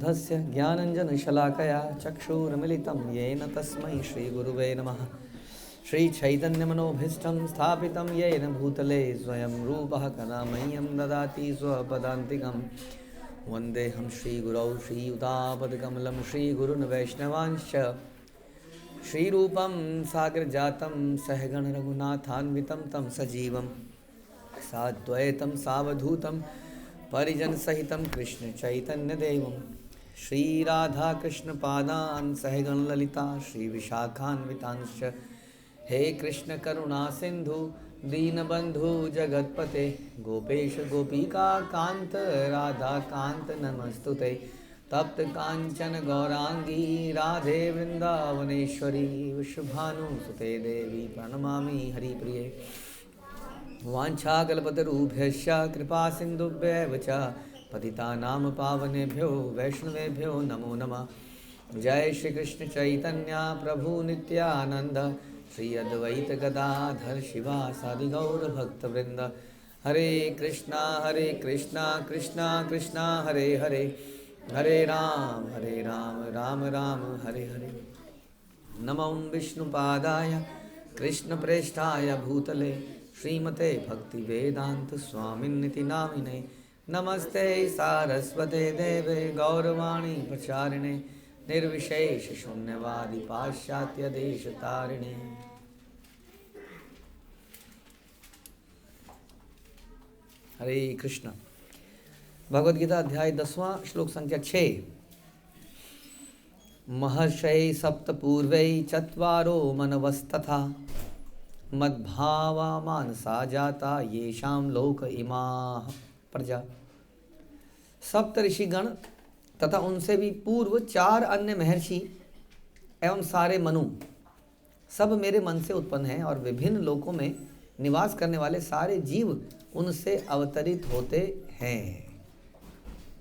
धस्य ज्ञानञ्जनशलाकया चक्षुरुन्मिलितं येन तस्मै श्रीगुरुवे नमः। श्रीचैतन्यमनोभीष्टं स्थापितं येन भूतले स्वयं रूपः कदा मह्यं ददाति स्वपदान्तिकं। वन्देऽहं श्रीगुरौ श्रीयुतापदकमलं श्रीगुरून् वैष्णवांश्च श्रीरूपं साग्रजातं सहगण रघुनाथान्वितं तं सजीवं साद्वैतं सावधूतं परिजनसहितं कृष्ण चैतन्यदेवं श्रीराधाकृष्णपादान् सहगण ललिता श्रीविशाखान्वितांश्च। हे कृष्ण करुणा सिंधु दीनबंधु जगतपते गोपेश गोपिका कांत राधा कांत नमस्तुते। तप्त कांचन गौरांगी राधे वृंदावनेश्वरी वृषभानुसुते देवी प्रणमामि हरिप्रिये। वाञ्छाकल्पतरुभ्यश्च कृपा सिन्धुभ्यैव च पतितानां पावनेभ्यो वैष्णवेभ्यो नमो नमः। जय श्री कृष्ण चैतन्य प्रभु नित्यानंद श्री अद्वैत गदाधर शिवासादि गौर भक्तवृंद। हरे कृष्णा कृष्णा कृष्णा हरे हरे हरे राम राम राम हरे हरे। नमो विष्णुपादाय कृष्णप्रेष्ठाय भूतले श्रीमते भक्तिवेदांत स्वामिन्निति नामिने। नमस्ते सारस्वते देवे गौरवाणी प्रचारिणे निर्विशेष शून्यवादी पाश्चात्य देश तारिणे। हरे कृष्ण। भगवद गीता अध्याय 10वां श्लोक संख्या 6। महर्षै सप्त पूर्वै चत्वारो मनवस्तथा मद्भावा मानसा जाता येषां लोक इमाः प्रजा। सप्त ऋषिगण तथा उनसे भी पूर्व 4 अन्य महर्षि एवं सारे मनु सब मेरे मन से उत्पन्न हैं और विभिन्न लोकों में निवास करने वाले सारे जीव उनसे अवतरित होते हैं।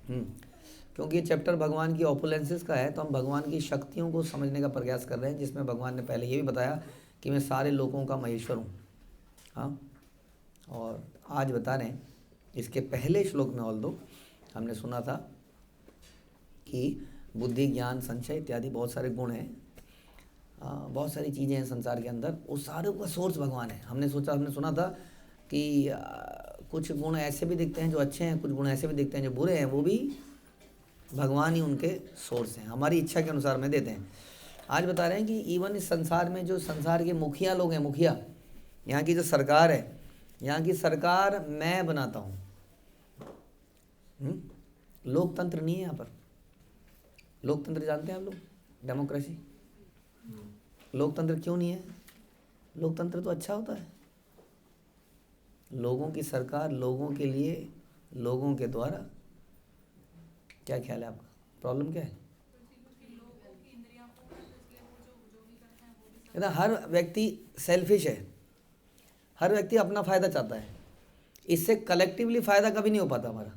क्योंकि ये चैप्टर भगवान की ऑपुलेंसेस का है तो हम भगवान की शक्तियों को समझने का प्रयास कर रहे हैं, जिसमें भगवान ने पहले ये भी बताया कि मैं सारे लोगों का महेश्वर हूँ। हाँ, और आज बता रहे हैं इसके पहले श्लोक में ऑल दो हमने सुना था कि बुद्धि ज्ञान संशय इत्यादि बहुत सारे गुण हैं, बहुत सारी चीज़ें हैं संसार के अंदर, उस सारे का सोर्स भगवान है। हमने सुना था कि कुछ गुण ऐसे भी दिखते हैं जो अच्छे हैं, कुछ गुण ऐसे भी दिखते हैं जो बुरे हैं, वो भी भगवान ही उनके सोर्स हैं, हमारी इच्छा के अनुसार में देते हैं। आज बता रहे हैं कि इवन इस संसार में जो संसार के मुखिया लोग हैं, मुखिया यहाँ की जो सरकार है, यहाँ की सरकार मैं बनाता हूँ। लोकतंत्र नहीं है यहाँ पर। लोकतंत्र जानते हैं आप लोग? डेमोक्रेसी। लोकतंत्र क्यों नहीं है? लोकतंत्र तो अच्छा होता है। लोगों की सरकार, लोगों के लिए, लोगों के द्वारा। क्या ख्याल है आपका? प्रॉब्लम क्या है? हर व्यक्ति सेल्फिश है, हर व्यक्ति अपना फ़ायदा चाहता है, इससे कलेक्टिवली फ़ायदा कभी नहीं हो पाता हमारा।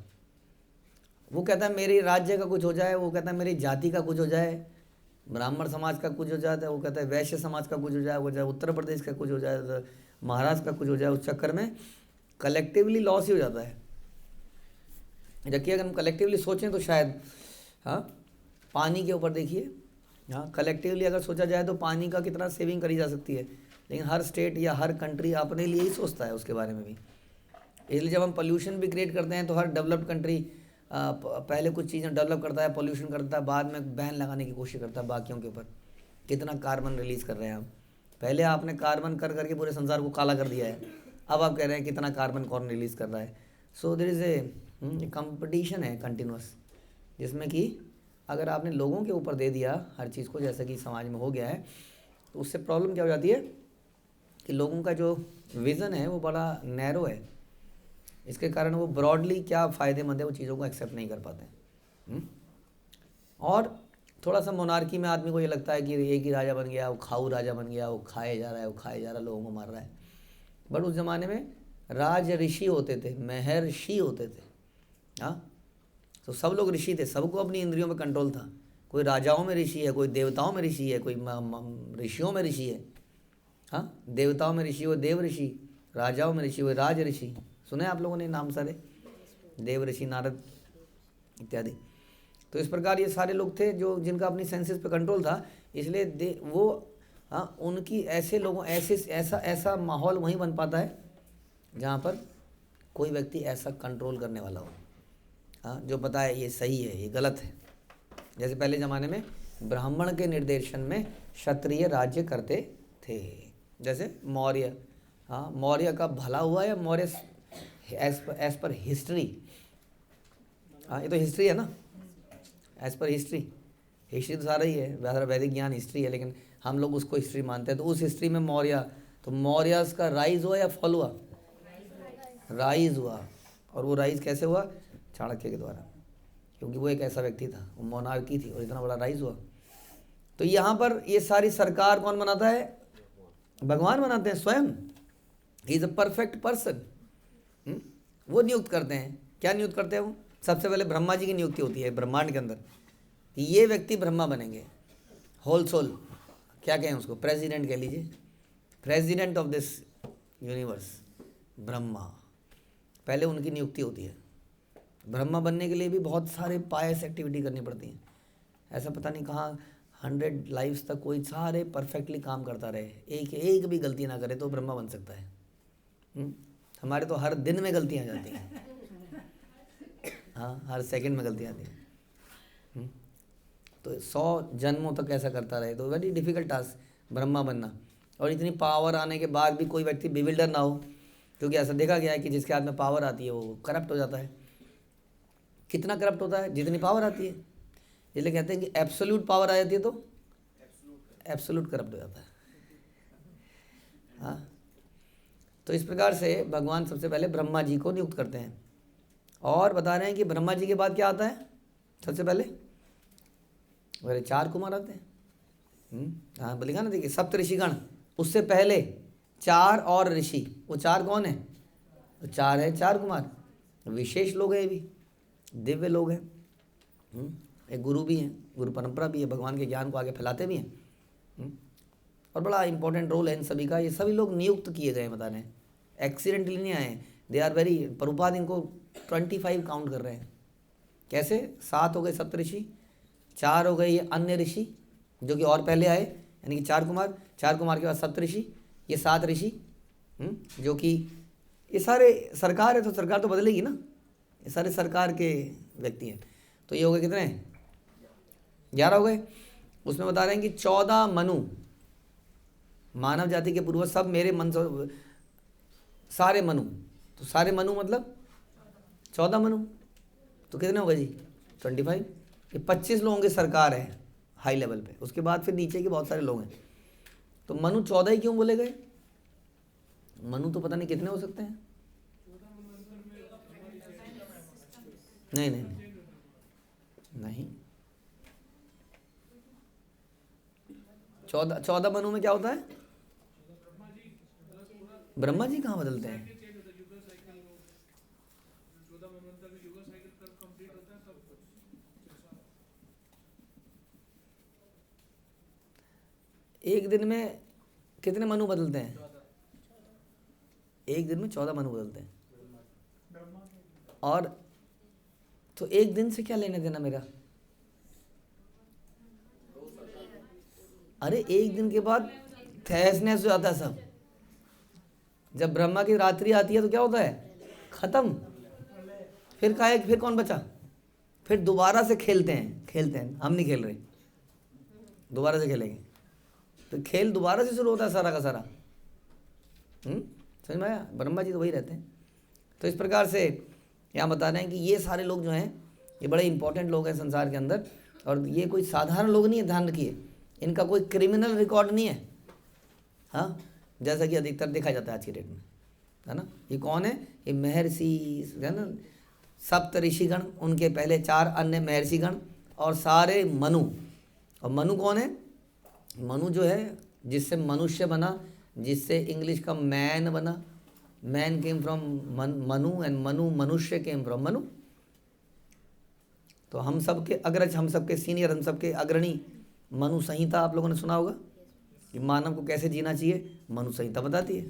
वो कहता है मेरे राज्य का कुछ हो जाए, वो कहता है मेरी जाति का कुछ हो जाए, ब्राह्मण समाज का कुछ हो जाता है, वो कहता है वैश्य समाज का कुछ हो जाए, वो चाहे उत्तर प्रदेश का कुछ हो जाए, महाराष्ट्र का कुछ हो जाए। उस चक्कर में कलेक्टिवली लॉस ही हो जाता है। जबकि अगर हम कलेक्टिवली सोचें तो शायद, हाँ, पानी के ऊपर देखिए, हाँ, कलेक्टिवली अगर सोचा जाए तो पानी का कितना सेविंग करी जा सकती है, लेकिन हर स्टेट या हर कंट्री अपने लिए ही सोचता है उसके बारे में भी। इसलिए जब हम पोल्यूशन भी क्रिएट करते हैं तो हर डेवलप्ड कंट्री पहले कुछ चीज़ें डेवलप करता है, पोल्यूशन करता है, बाद में बैन लगाने की कोशिश करता है बाकियों के ऊपर। कितना कार्बन रिलीज़ कर रहे हैं हम। पहले आपने कार्बन कर करके पूरे संसार को काला कर दिया है, अब आप कह रहे हैं कितना कार्बन कौन रिलीज़ कर रहा है। So there is a competition है कंटिन्यूस, जिसमें कि अगर आपने लोगों के ऊपर दे दिया हर चीज़ को, जैसा कि समाज में हो गया है, तो उससे प्रॉब्लम क्या हो जाती है कि लोगों का जो विज़न है वो बड़ा नैरो है। इसके कारण वो ब्रॉडली क्या फ़ायदेमंद है वो चीज़ों को एक्सेप्ट नहीं कर पाते। और थोड़ा सा मोनार्की में आदमी को ये लगता है कि एक ही राजा बन गया, वो खाऊ राजा बन गया, वो खाए जा रहा है, वो खाए जा रहा है, लोगों को मार रहा है। बट उस ज़माने में राज ऋषि होते थे, महर्षि होते थे। हाँ, तो सब लोग ऋषि थे, सबको अपनी इंद्रियों में कंट्रोल था। कोई राजाओं में ऋषि है, कोई देवताओं में ऋषि है, कोई ऋषियों में ऋषि है। हाँ, देवताओं में ऋषि हो देव ऋषि, राजाओं में ऋषि हुए राज ऋषि। सुने आप लोगों ने नाम सारे, देव ऋषि, नारद इत्यादि। तो इस प्रकार ये सारे लोग थे जो जिनका अपनी सेंसेस पे कंट्रोल था, इसलिए वो उनकी ऐसे लोगों ऐसा ऐसा माहौल वहीं बन पाता है जहाँ पर कोई व्यक्ति ऐसा कंट्रोल करने वाला हो, जो पता है ये सही है ये गलत है। जैसे पहले ज़माने में ब्राह्मण के निर्देशन में क्षत्रिय राज्य करते थे, जैसे मौर्य। मौर्य का भला हुआ या मौर्य एज पर हिस्ट्री, ये तो हिस्ट्री है ना, एज पर हिस्ट्री तो सारा ही है, वैदिक ज्ञान हिस्ट्री है, लेकिन हम लोग उसको हिस्ट्री मानते हैं। तो उस हिस्ट्री में मौर्य, तो मौर्यस का राइज हुआ या फॉल हुआ? राइज हुआ। और वो राइज कैसे हुआ? चाणक्य के द्वारा, क्योंकि वो एक ऐसा व्यक्ति था, वो मोनार्की थी और इतना बड़ा राइज हुआ। तो यहाँ पर ये सारी सरकार कौन बनाता है? भगवान बनाते हैं स्वयं। He is a perfect person. वो नियुक्त करते हैं। क्या नियुक्त करते हैं वो? सबसे पहले ब्रह्मा जी की नियुक्ति होती है ब्रह्मांड के अंदर, ये व्यक्ति ब्रह्मा बनेंगे, होल सोल, क्या कहें उसको, प्रेसिडेंट कह लीजिए, president of this universe, Brahma. पहले उनकी नियुक्ति होती है। ब्रह्मा बनने के लिए भी बहुत सारे पायस एक्टिविटी करनी पड़ती हैं। ऐसा पता नहीं कहाँ 100 लाइफ्स तक कोई सारे परफेक्टली काम करता रहे, एक भी गलती ना करे तो ब्रह्मा बन सकता है। हमारे तो हर दिन में गलतियाँ जाती हैं, हर सेकंड में गलतियाँ आती हैं। तो 100 जन्मों तक ऐसा करता रहे तो वेरी डिफिकल्ट टास्क ब्रह्मा बनना। और इतनी पावर आने के बाद भी कोई व्यक्ति बिविल्डर ना हो, क्योंकि ऐसा देखा गया है कि जिसके हाथ में पावर आती है वो करप्ट हो जाता है। कितना करप्ट होता है? जितनी पावर आती है। इसलिए कहते हैं कि एब्सोल्यूट पावर आ जाती है तो एब्सोल्यूट करप्ट हो जाता है। तो इस प्रकार से भगवान सबसे पहले ब्रह्मा जी को नियुक्त करते हैं और बता रहे हैं कि ब्रह्मा जी के बाद क्या आता है? सबसे पहले मेरे 4 कुमार आते हैं। लिखा ना, देखिए सप्त ऋषिगण, उससे पहले 4 और ऋषि। वो 4 कौन है? तो 4 है 4 कुमार, विशेष लोग हैं, ये भी दिव्य लोग हैं। एक गुरु भी हैं, गुरु परंपरा भी है, भगवान के ज्ञान को आगे फैलाते भी हैं। और बड़ा इंपॉर्टेंट रोल है इन सभी का। ये सभी लोग नियुक्त किए गए, बता रहे हैं, एक्सीडेंटली नहीं आए। दे आर वेरी, प्रभुपाद इनको 25 काउंट कर रहे हैं। कैसे? 7 हो गए सप्तऋषि, 4 हो गए ये अन्य ऋषि जो कि और पहले आए, यानी कि 4 कुमार, 4 कुमार के बाद सप्तऋषि, ये 7 ऋषि, जो कि ये सारे सरकार है, तो सरकार तो बदलेगी ना, ये सारे सरकार के व्यक्ति हैं। तो ये हो गए कितने? 11 हो गए। उसमें बता रहे हैं कि 14 मनु, मानव जाति के पूर्वज सब मेरे मन से, सारे मनु। तो सारे मनु मतलब 14 मनु, तो कितने हो गए जी? 25। ये 25 लोगों की सरकार है हाई लेवल पे। उसके बाद फिर नीचे के बहुत सारे लोग हैं। तो मनु 14 ही क्यों बोले गए? मनु तो पता नहीं कितने हो सकते हैं। नहीं नहीं नहीं, 14 मनु में क्या होता है? ब्रह्मा जी कहाँ बदलते हैं? एक दिन में कितने मनु बदलते हैं? एक दिन में 14 मनु बदलते हैं। और तो एक दिन से क्या लेने देना मेरा? अरे एक दिन के बाद तहस नहस हो जाता है सब। जब ब्रह्मा की रात्रि आती है तो क्या होता है? खत्म। फिर कौन बचा? फिर दोबारा से खेलते हैं। हम नहीं खेल रहे, दोबारा से खेलेंगे। तो खेल दोबारा से शुरू होता है सारा का सारा। समझ में आया? ब्रह्मा जी तो वही रहते हैं। तो इस प्रकार से यहाँ बता रहे हैं कि ये सारे लोग जो हैं ये बड़े इंपॉर्टेंट लोग हैं संसार के अंदर। और ये कोई साधारण लोग नहीं है, ध्यान रखिए। इनका कोई क्रिमिनल रिकॉर्ड नहीं है, हाँ, जैसा कि अधिकतर देखा जाता है आज की डेट में, है ना। ये कौन है? ये महर्षि है ना, सप्त ऋषिगण, उनके पहले 4 अन्य महर्षिगण और सारे मनु। और मनु कौन है? मनु जो है जिससे मनुष्य बना, जिससे इंग्लिश का मैन बना। Man came from Manu and Manu मनुष्य केम फ्रॉम मनु। तो हम सब के अग्रज, हम सब के सीनियर, हम सब के अग्रणी मनु संहिता आप लोगों ने सुना होगा कि मानव को कैसे जीना चाहिए, मनु संहिता बताती है।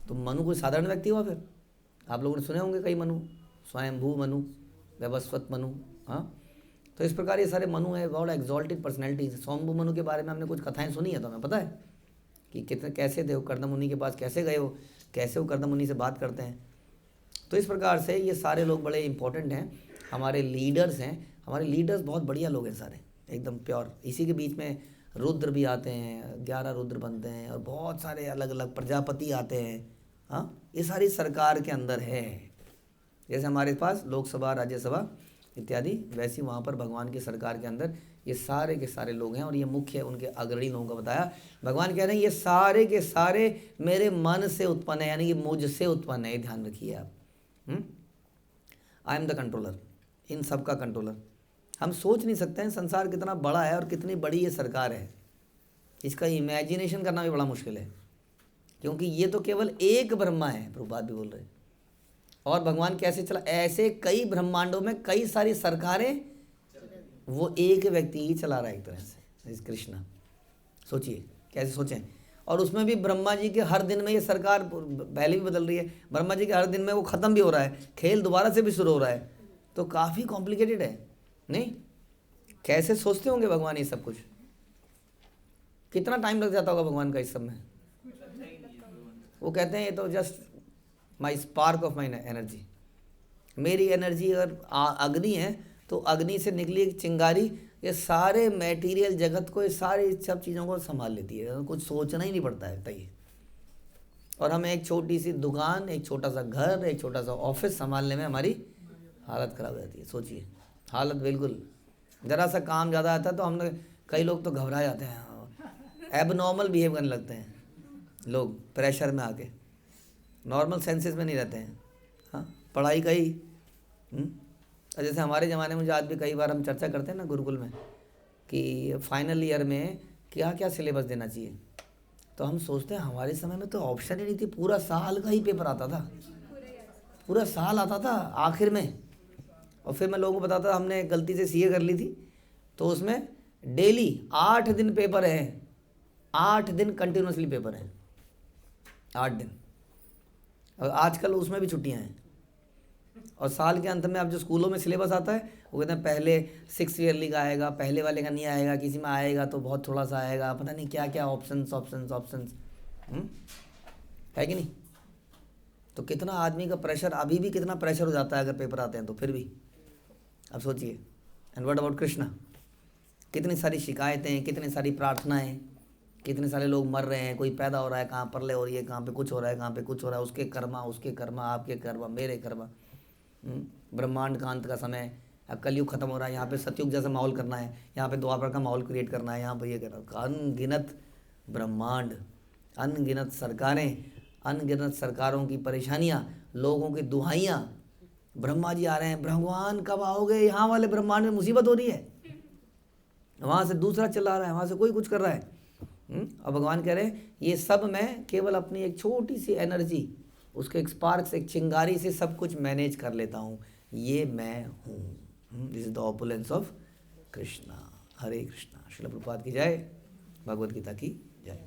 तो मनु कोई साधारण व्यक्ति हुआ? फिर आप लोगों ने सुने होंगे कई मनु, स्वयंभू मनु, व्यवस्वत मनु, हाँ। तो इस प्रकार ये सारे मनु है, गॉड एग्जॉल्टेड पर्सनैलिटीज। स्वयंभू मनु के बारे में हमने कुछ कथाएं सुनी है, तो हमें पता है कि कितने कैसे थे वो, कर्दम मुनि के पास कैसे गए वो, कैसे वो कर्दम मुनि से बात करते हैं। तो इस प्रकार से ये सारे लोग बड़े इंपॉर्टेंट हैं, हमारे लीडर्स हैं। हमारे लीडर्स बहुत बढ़िया लोग हैं सारे, एकदम प्योर। इसी के बीच में रुद्र भी आते हैं, 11 रुद्र बनते हैं, और बहुत सारे अलग अलग प्रजापति आते हैं। हाँ, ये सारी सरकार के अंदर है। जैसे हमारे पास लोकसभा, राज्यसभा इत्यादि, वैसी वहाँ पर भगवान की सरकार के अंदर ये सारे के सारे लोग हैं। और ये मुख्य उनके अग्रणी लोगों का बताया। भगवान कह रहे हैं ये सारे के सारे मेरे मन से उत्पन्न है, यानी कि मुझसे उत्पन्न है। ध्यान रखिए आप, आई एम द कंट्रोलर, इन सब का कंट्रोलर। हम सोच नहीं सकते हैं संसार कितना बड़ा है और कितनी बड़ी ये सरकार है। इसका इमेजिनेशन करना भी बड़ा मुश्किल है, क्योंकि ये तो केवल एक ब्रह्मा है, प्रभुपाद भी बोल रहे हैं। और भगवान कैसे चला, ऐसे कई ब्रह्मांडों में कई सारी सरकारें वो एक व्यक्ति ही चला रहा है एक तरह से, इस कृष्णा। सोचिए कैसे सोचें। और उसमें भी ब्रह्मा जी के हर दिन में ये सरकार पहले भी बदल रही है, ब्रह्मा जी के हर दिन में वो ख़त्म भी हो रहा है, खेल दोबारा से भी शुरू हो रहा है। तो काफ़ी कॉम्प्लिकेटेड है, नहीं? कैसे सोचते होंगे भगवान ये सब कुछ? कितना टाइम लग जाता होगा भगवान का इस सब में? वो कहते हैं ये तो just my spark of my energy. मेरी एनर्जी अगर अग्नि है तो अग्नि से निकली एक चिंगारी ये सारे मटेरियल जगत को, ये सारी सब चीज़ों को संभाल लेती है। कुछ सोचना ही नहीं पड़ता है तय। और हमें एक छोटी सी दुकान, एक छोटा सा घर, एक छोटा सा ऑफिस संभालने में हमारी हालत ख़राब हो जाती है। सोचिए, हालत बिल्कुल, ज़रा सा काम ज़्यादा आता है तो हमने, कई लोग तो घबरा जाते हैं, एबनॉर्मल बिहेव करने लगते हैं लोग, प्रेशर में आके नॉर्मल सेंसेस में नहीं रहते हैं। हाँ, पढ़ाई का ही जैसे हमारे ज़माने में, जो आज भी कई बार हम चर्चा करते हैं ना गुरुकुल में, कि फाइनल ईयर में क्या क्या सिलेबस देना चाहिए, तो हम सोचते हैं हमारे समय में तो ऑप्शन ही नहीं थी, पूरा साल का ही पेपर आता था, पूरा साल आता था आखिर में। और फिर मैं लोगों को बताता था हमने गलती से सीए कर ली थी, तो उसमें डेली 8 दिन पेपर है, 8 दिन कंटिन्यूसली पेपर है, 8 दिन। और आजकल उसमें भी छुट्टियां हैं। और साल के अंत में अब जो स्कूलों में सिलेबस आता है, वो कहते हैं पहले 6 ईयरली का आएगा, पहले वाले का नहीं आएगा, किसी में आएगा तो बहुत थोड़ा सा आएगा, पता नहीं क्या क्या ऑप्शंस ऑप्शंस ऑप्शंस, है कि नहीं? तो कितना आदमी का प्रेशर, अभी भी कितना प्रेशर हो जाता है अगर पेपर आते हैं तो, फिर भी अब सोचिए। And what about Krishna? कितनी सारी शिकायतें, कितनी सारी प्रार्थनाएं, कितने सारे लोग मर रहे हैं, कोई पैदा हो रहा है, कहाँ परले हो रही है, कहाँ पे कुछ हो रहा है, कहाँ पे कुछ हो रहा है, उसके कर्मा, उसके कर्मा, आपके कर्मा, मेरे कर्मा। ब्रह्मांड का अंत का समय, अब कलयुग खत्म हो रहा है, यहाँ पे सतयुग जैसा माहौल करना है, यहाँ पे द्वापर का माहौल क्रिएट करना है, यहाँ पे ये करना, अनगिनत ब्रह्मांड, अनगिनत सरकारें, अनगिनत सरकारों की परेशानियाँ, लोगों की दुहाइयाँ। ब्रह्मा जी आ रहे हैं, भगवान कब आओगे, यहाँ वाले ब्रह्मांड में मुसीबत हो रही है, वहाँ से दूसरा चला रहा है, वहाँ से कोई कुछ कर रहा है। और भगवान कह रहे हैं ये सब मैं केवल अपनी एक छोटी सी एनर्जी, उसके एक स्पार्क से, एक चिंगारी से सब कुछ मैनेज कर लेता हूँ, ये मैं हूँ। This is the opulence of Krishna. Hare Krishna. Srila Prabhupada की जय, भगवद गीता की जय।